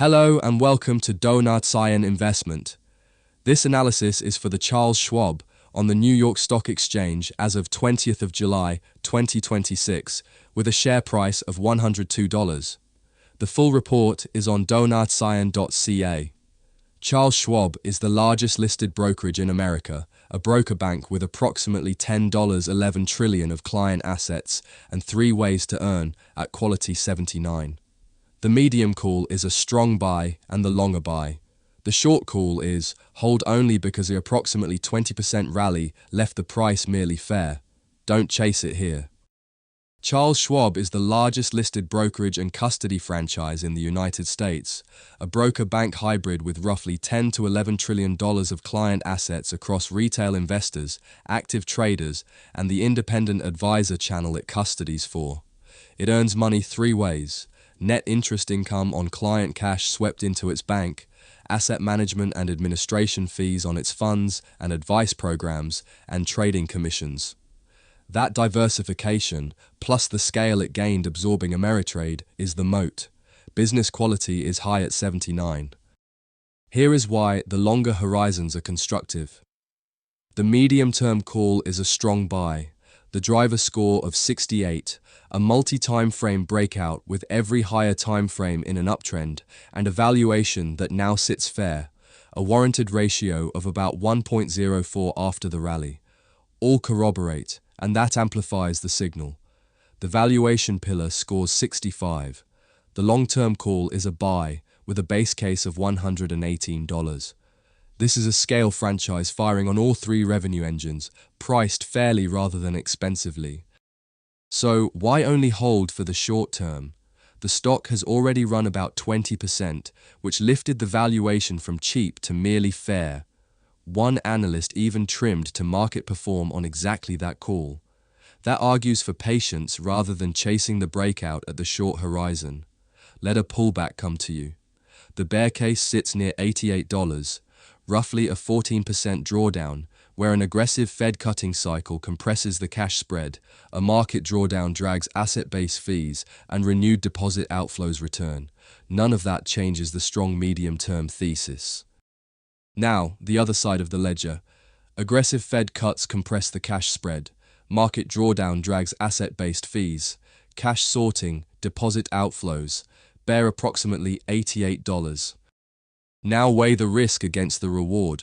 Hello and welcome to NYSE Investment. This analysis is for the Charles Schwab on the New York Stock Exchange as of 20th of July 2026 with a share price of $102. The full report is on NYSE.ca. Charles Schwab is the largest listed brokerage in America, a broker bank with approximately $11 trillion of client assets and 3 ways to earn at quality 79. The medium call is a strong buy and the longer buy. The short call is hold only because the approximately 20% rally left the price merely fair. Don't chase it here. Charles Schwab is the largest listed brokerage and custody franchise in the United States, a broker bank hybrid with roughly $10 to $11 trillion of client assets across retail investors, active traders, and the independent advisor channel it custodies for. It earns money 3 ways: net interest income on client cash swept into its bank, asset management and administration fees on its funds and advice programs, and trading commissions. That diversification, plus the scale it gained absorbing Ameritrade, is the moat. Business quality is high at 79. Here is why the longer horizons are constructive. The medium-term call is a strong buy. The driver score of 68, a multi-time frame breakout with every higher time frame in an uptrend, and a valuation that now sits fair, a warranted ratio of about 1.04 after the rally. All corroborate, and that amplifies the signal. The valuation pillar scores 65. The long-term call is a buy with a base case of $118. This is a scale franchise firing on all 3 revenue engines, priced fairly rather than expensively. So why only hold for the short term? The stock has already run about 20%, which lifted the valuation from cheap to merely fair. One analyst even trimmed to market perform on exactly that call. That argues for patience rather than chasing the breakout at the short horizon. Let a pullback come to you. The bear case sits near $88. Roughly a 14% drawdown, where an aggressive Fed cutting cycle compresses the cash spread, a market drawdown drags asset-based fees, and renewed deposit outflows return. None of that changes the strong medium-term thesis. Now, the other side of the ledger. Aggressive Fed cuts compress the cash spread, market drawdown drags asset-based fees, cash sorting, deposit outflows, bear approximately $88. Now weigh the risk against the reward.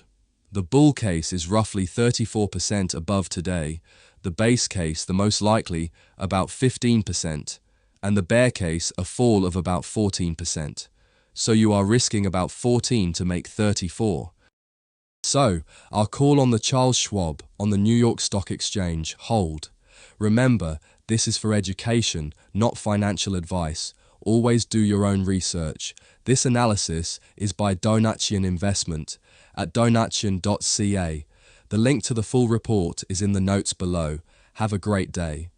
The bull case is roughly 34% above today, the base case, the most likely, about 15%, and the bear case, a fall of about 14%. So you are risking about 14 to make 34. So, our call on the Charles Schwab on the New York Stock Exchange, hold. Remember, this is for education, not financial advice. Always do your own research. This analysis is by NYSE Investment at NYSE.ca. The link to the full report is in the notes below. Have a great day.